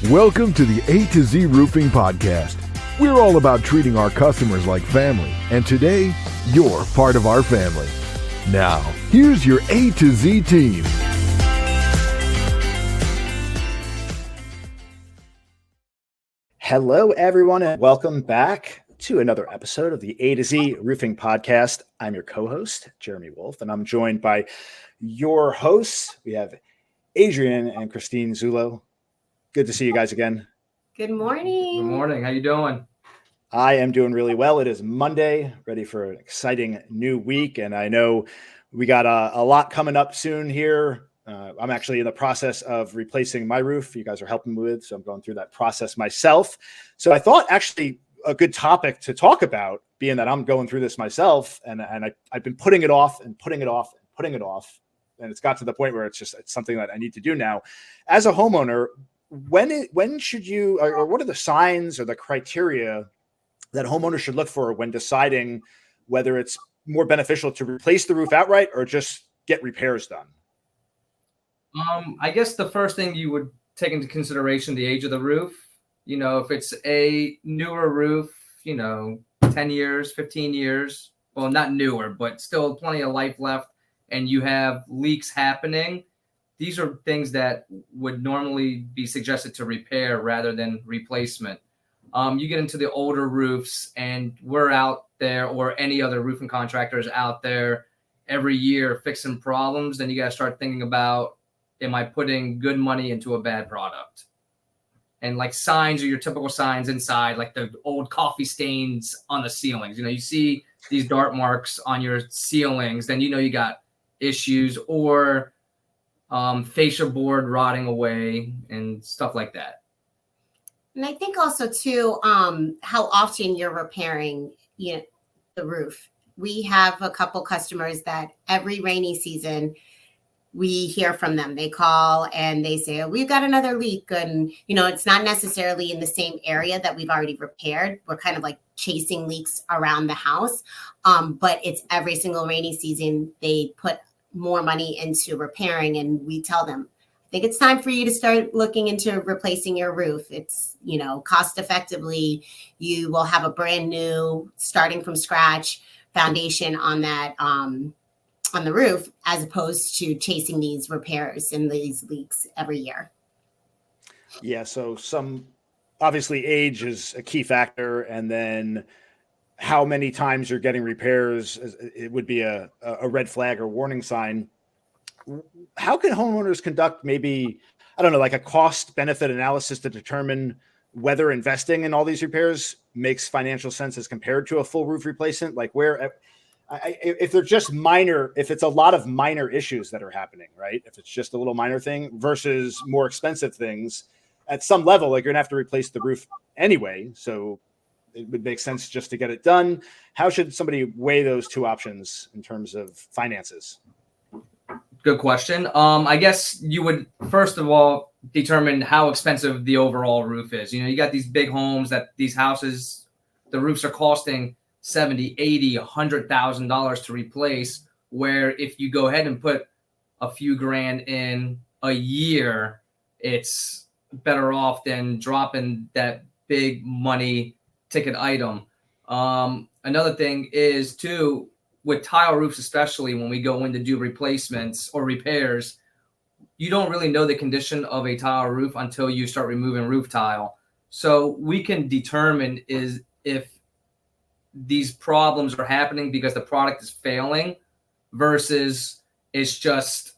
Welcome to the A to Z Roofing Podcast. We're all about treating our customers like family, and today, you're part of our family. Now, here's your A to Z team. Hello, everyone, and welcome back to another episode of the A to Z Roofing Podcast. I'm your co-host, Jeremy Wolf, and I'm joined by your hosts. We have Adrian and Christine Zullo. Good to see you guys again. Good morning. Good morning. How you doing? I am doing really well. It is Monday, ready for an exciting new week, and I know we got a lot coming up soon here. I'm actually in the process of replacing my roof. You guys are helping me with, so I'm going through that process myself. So I thought actually a good topic to talk about, being that I'm going through this myself, and I've been putting it off and putting it off and putting it off, and it's got to the point where it's something that I need to do now. As a homeowner, when should you, or what are the signs or the criteria that homeowners should look for when deciding whether it's more beneficial to replace the roof outright or just get repairs done? I guess the first thing you would take into consideration the age of the roof. You know, if it's a newer roof, 10 years, 15 years, well, not newer, but still plenty of life left, and you have leaks happening, these are things that would normally be suggested to repair rather than replacement. You get into the older roofs, and we're out there, or any other roofing contractors out there every year fixing problems, then you got to start thinking about, am I putting good money into a bad product? And like signs are your typical signs inside, like the old coffee stains on the ceilings. You see these dark marks on your ceilings, then you got issues, or fascia board rotting away and stuff like that. And I think also too, how often you're repairing the roof. We have a couple customers that every rainy season we hear from them. They call and they say, oh, we've got another leak. And, it's not necessarily in the same area that we've already repaired. We're kind of like chasing leaks around the house. But it's every single rainy season they put more money into repairing, and we tell them, I think it's time for you to start looking into replacing your roof. It's, cost effectively, you will have a brand new, starting from scratch foundation on that, on the roof, as opposed to chasing these repairs and these leaks every year. Yeah. So obviously age is a key factor. And then how many times you're getting repairs, it would be a red flag or warning sign. How can homeowners conduct maybe, I don't know, like a cost benefit analysis to determine whether investing in all these repairs makes financial sense as compared to a full roof replacement? Like if they're just minor, if it's a lot of minor issues that are happening, right? If it's just a little minor thing versus more expensive things, at some level, like you're gonna have to replace the roof anyway. So it would make sense just to get it done. How should somebody weigh those two options in terms of finances? Good question. I guess you would, first of all, determine how expensive the overall roof is. You got these big homes that these houses, the roofs are costing $70,000, $80,000, $100,000 to replace, where if you go ahead and put a few grand in a year, it's better off than dropping that big money ticket item. Another thing is too, with tile roofs, especially when we go in to do replacements or repairs, you don't really know the condition of a tile roof until you start removing roof tile. So we can determine if these problems are happening because the product is failing versus it's just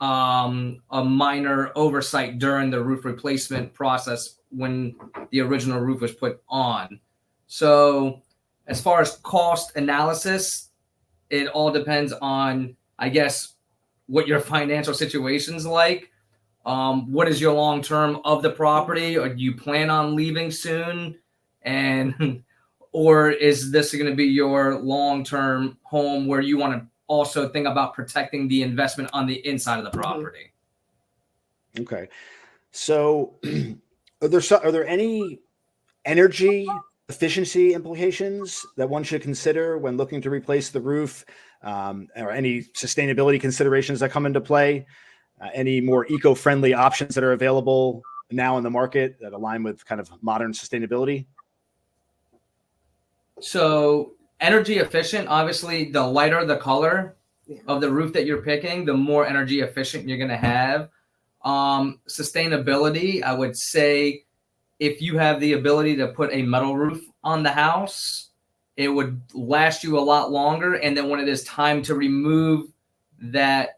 a minor oversight during the roof replacement process when the original roof was put on. So as far as cost analysis, it all depends on, I guess, what your financial situation's like. What is your long term of the property? Or do you plan on leaving soon? Or is this going to be your long term home where you want to also think about protecting the investment on the inside of the property? Okay. So are there any energy efficiency implications that one should consider when looking to replace the roof, or any sustainability considerations that come into play? Any more eco-friendly options that are available now in the market that align with kind of modern sustainability? So energy efficient, obviously, the lighter the color of the roof that you're picking, the more energy efficient you're going to have. Sustainability, I would say, if you have the ability to put a metal roof on the house, it would last you a lot longer. And then when it is time to remove that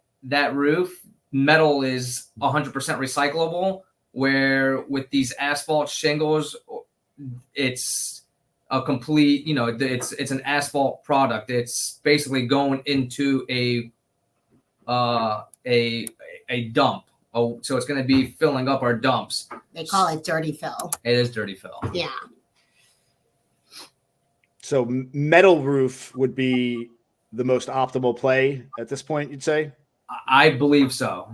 roof, metal is 100% recyclable, where with these asphalt shingles, it's a complete, it's an asphalt product. It's basically going into a dump. Oh, so it's going to be filling up our dumps. They call it dirty fill. It is dirty fill. Yeah. So metal roof would be the most optimal play at this point, you'd say? I believe so.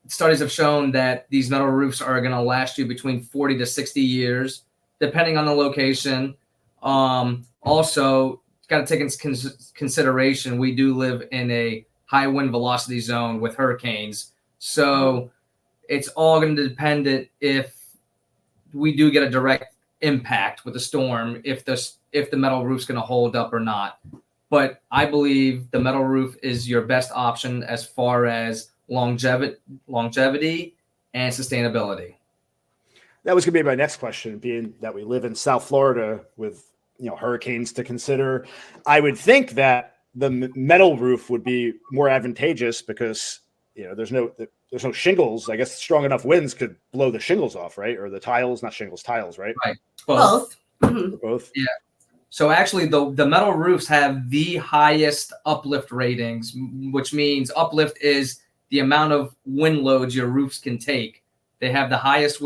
Studies have shown that these metal roofs are going to last you between 40 to 60 years, depending on the location. Also, got to take into consideration, we do live in a high wind velocity zone with hurricanes. So it's all going to depend if we do get a direct impact with a storm, if the metal roof's going to hold up or not. But I believe the metal roof is your best option as far as longevity and sustainability. That was going to be my next question, being that we live in South Florida with hurricanes to consider. I would think that the metal roof would be more advantageous because there's no shingles. I guess strong enough winds could blow the shingles off, right? Or the tiles, not shingles, tiles, right? Right. Both. Mm-hmm. Both. Yeah. So actually, the metal roofs have the highest uplift ratings, which means uplift is the amount of wind loads your roofs can take. They have the highest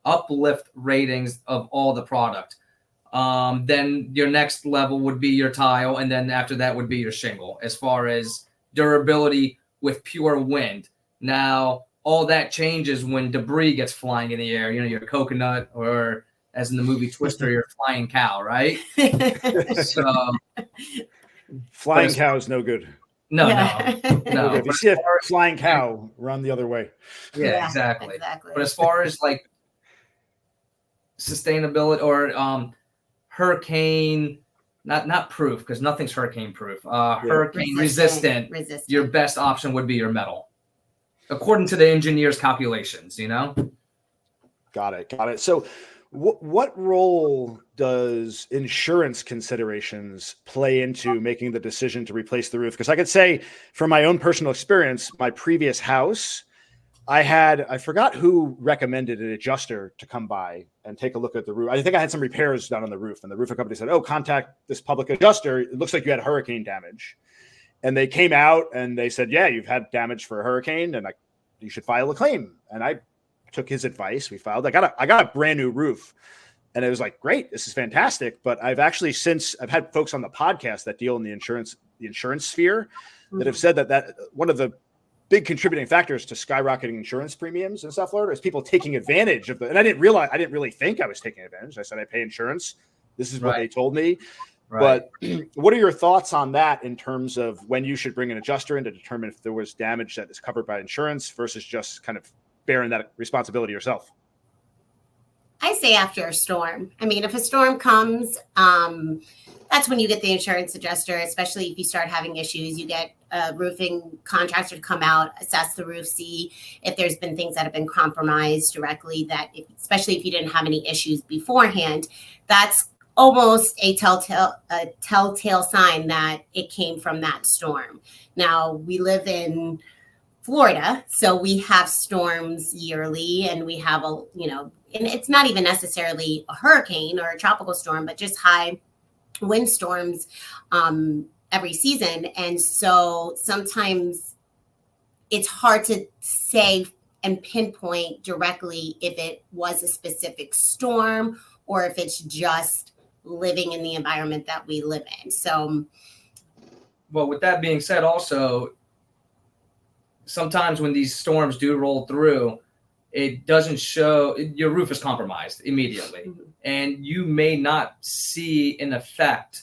uplift ratings of all the product. Then your next level would be your tile, and then after that would be your shingle, as far as durability with pure wind. Now, all that changes when debris gets flying in the air, your coconut, or as in the movie Twister, your flying cow, right? So, flying cow is no good. No. If you see a flying cow, run the other way. Yeah, exactly. But as far as like sustainability or hurricane, not proof, because nothing's hurricane proof. Hurricane resistant. Your best option would be your metal, according to the engineer's calculations. Got it. So, what role does insurance considerations play into making the decision to replace the roof? Because I could say, from my own personal experience, my previous house, I forgot who recommended an adjuster to come by and take a look at the roof. I think I had some repairs done on the roof, and the roofing company said, contact this public adjuster. It looks like you had hurricane damage. And they came out and they said, yeah, you've had damage for a hurricane, and you should file a claim. And I took his advice. We filed. I got a brand new roof, and it was like, great, this is fantastic. But I've actually I've had folks on the podcast that deal in the insurance sphere that have said that one of the big contributing factors to skyrocketing insurance premiums in South Florida is people taking advantage of and I didn't really think I was taking advantage. I said, I pay insurance. This is what they told me. Right. But what are your thoughts on that in terms of when you should bring an adjuster in to determine if there was damage that is covered by insurance versus just kind of bearing that responsibility yourself? I say after a storm. I mean, if a storm comes, that's when you get the insurance adjuster, especially if you start having issues. You get a roofing contractor to come out, assess the roof, see if there's been things that have been compromised directly, especially if you didn't have any issues beforehand. That's almost a telltale sign that it came from that storm. Now, we live in Florida, so we have storms yearly, and we have and it's not even necessarily a hurricane or a tropical storm, but just high wind storms every season. And so sometimes it's hard to say and pinpoint directly if it was a specific storm or if it's just living in the environment that we live in. So, well, with that being said, also, sometimes when these storms do roll through, it doesn't show, your roof is compromised immediately. Mm-hmm. And you may not see an effect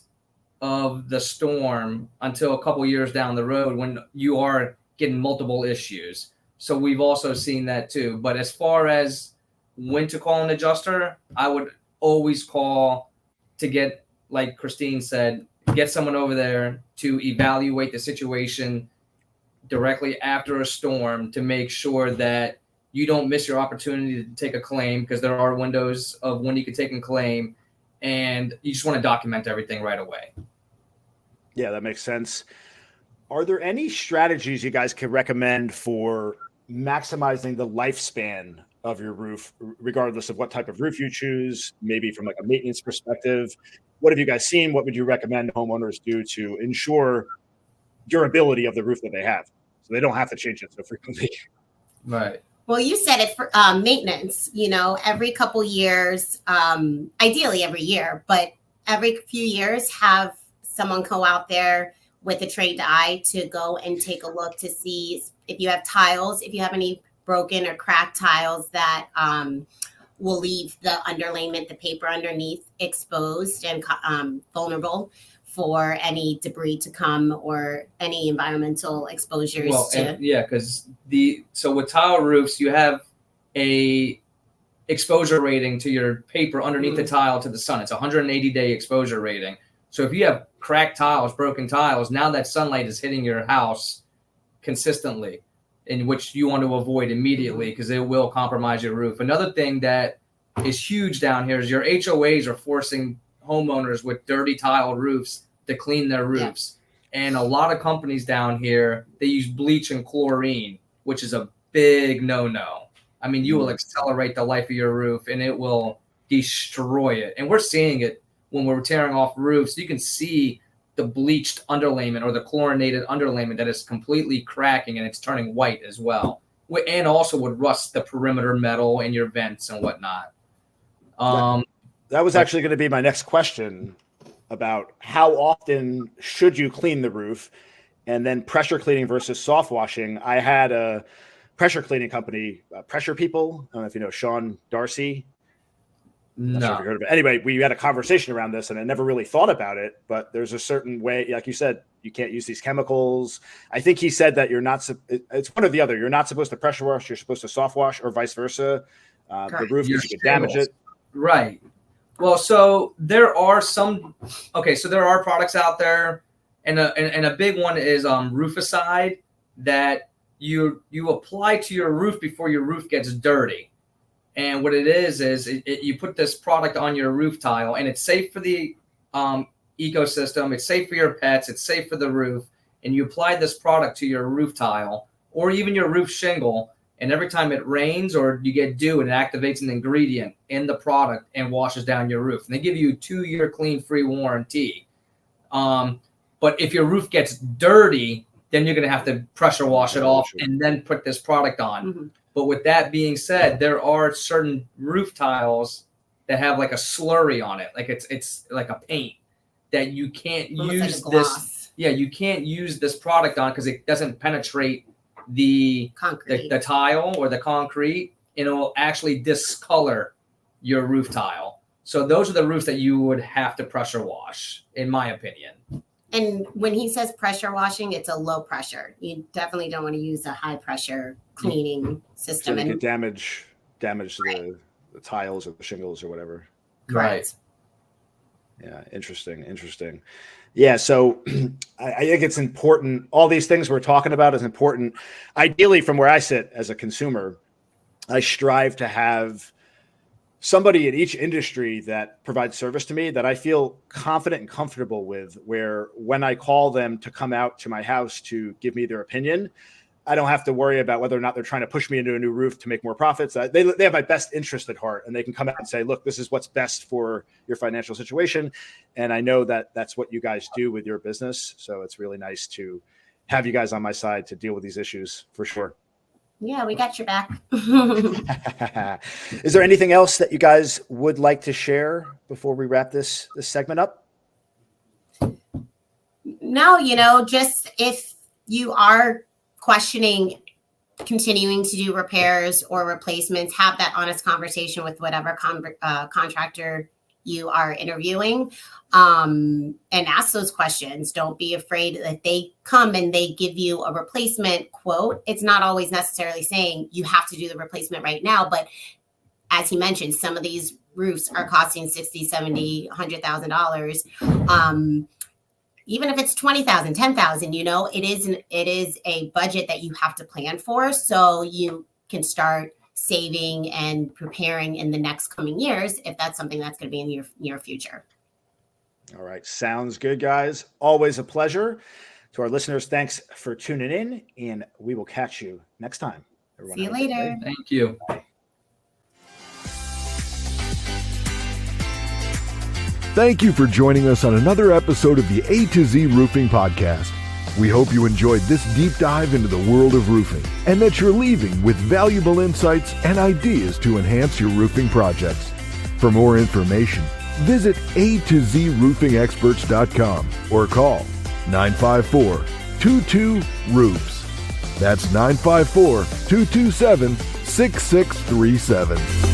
of the storm until a couple years down the road when you are getting multiple issues. So we've also seen that too. But as far as when to call an adjuster, I would always call to get, like Christine said, get someone over there to evaluate the situation directly after a storm to make sure that you don't miss your opportunity to take a claim, because there are windows of when you can take a claim, and you just want to document everything right away. Yeah, that makes sense. Are there any strategies you guys could recommend for maximizing the lifespan of your roof, regardless of what type of roof you choose, maybe from like a maintenance perspective? What have you guys seen? What would you recommend homeowners do to ensure durability of the roof that they have, so they don't have to change it so frequently? Right. Well, you said it for maintenance, every couple years, ideally every year, but every few years have someone go out there with a trained eye to go and take a look to see if you have tiles, if you have any broken or cracked tiles that will leave the underlayment, the paper underneath, exposed and vulnerable for any debris to come or any environmental exposures. Well, because so with tile roofs, you have a exposure rating to your paper underneath the tile to the sun. It's a 180-day exposure rating. So if you have cracked tiles, broken tiles, now that sunlight is hitting your house consistently, in which you want to avoid immediately because it will compromise your roof. Another thing that is huge down here is your HOAs are forcing homeowners with dirty tile roofs to clean their roofs. Yeah. And a lot of companies down here, they use bleach and chlorine, which is a big no-no. I mean, you will accelerate the life of your roof and it will destroy it. And we're seeing it when we're tearing off roofs. You can see the bleached underlayment or the chlorinated underlayment that is completely cracking and it's turning white as well. And also would rust the perimeter metal in your vents and whatnot. That was actually going to be my next question about how often should you clean the roof, and then pressure cleaning versus soft washing. I had a pressure cleaning company, Pressure People. I don't know if you know Sean Darcy. No. Not sure if you heard of it. Anyway, we had a conversation around this and I never really thought about it, but there's a certain way, like you said, you can't use these chemicals. I think he said that it's one or the other. You're not supposed to pressure wash. You're supposed to soft wash, or vice versa. The roof, you could damage it. Right. Well, so there are there are products out there, and a big one is Rooficide that you apply to your roof before your roof gets dirty. And what it is you put this product on your roof tile, and it's safe for the ecosystem. It's safe for your pets. It's safe for the roof. And you apply this product to your roof tile or even your roof shingle. And every time it rains or you get dew, it activates an ingredient in the product and washes down your roof. And they give you a 2-year clean-free warranty. But if your roof gets dirty, then you're going to have to pressure wash it off and then put this product on. Mm-hmm. But with that being said, there are certain roof tiles that have like a slurry on it, like it's like a paint that you can't use this. Yeah, you can't use this product on because it doesn't penetrate the tile or the concrete, and it will actually discolor your roof tile. So those are the roofs that you would have to pressure wash, in my opinion. And when he says pressure washing, it's a low pressure. You definitely don't want to use a high pressure cleaning system. So you could damage the tiles or the shingles or whatever. Correct. Yeah, interesting. Yeah, so I think it's important. All these things we're talking about is important. Ideally, from where I sit as a consumer, I strive to have somebody in each industry that provides service to me that I feel confident and comfortable with, where when I call them to come out to my house to give me their opinion, I don't have to worry about whether or not they're trying to push me into a new roof to make more profits. They have my best interest at heart, and they can come out and say, look, this is what's best for your financial situation. And I know that that's what you guys do with your business. So it's really nice to have you guys on my side to deal with these issues for sure. Yeah, we got your back. Is there anything else that you guys would like to share before we wrap this segment up? No, just if you are questioning continuing to do repairs or replacements, have that honest conversation with whatever contractor you are interviewing, and ask those questions. Don't be afraid that they come and they give you a replacement quote. It's not always necessarily saying you have to do the replacement right now, but as he mentioned, some of these roofs are costing $60, $70, $100,000. Even if it's $20,000, $10,000, it is a budget that you have to plan for, so you can start saving and preparing in the next coming years if that's something that's going to be in your near future. All right. Sounds good, guys. Always a pleasure. To our listeners, thanks for tuning in, and we will catch you next time. Everyone, see you later. Thank you. Bye. Thank you for joining us on another episode of the A to Z Roofing Podcast. We hope you enjoyed this deep dive into the world of roofing and that you're leaving with valuable insights and ideas to enhance your roofing projects. For more information, visit A2ZRoofingExperts.com or call 954-22-ROOFS. That's 954-227-6637.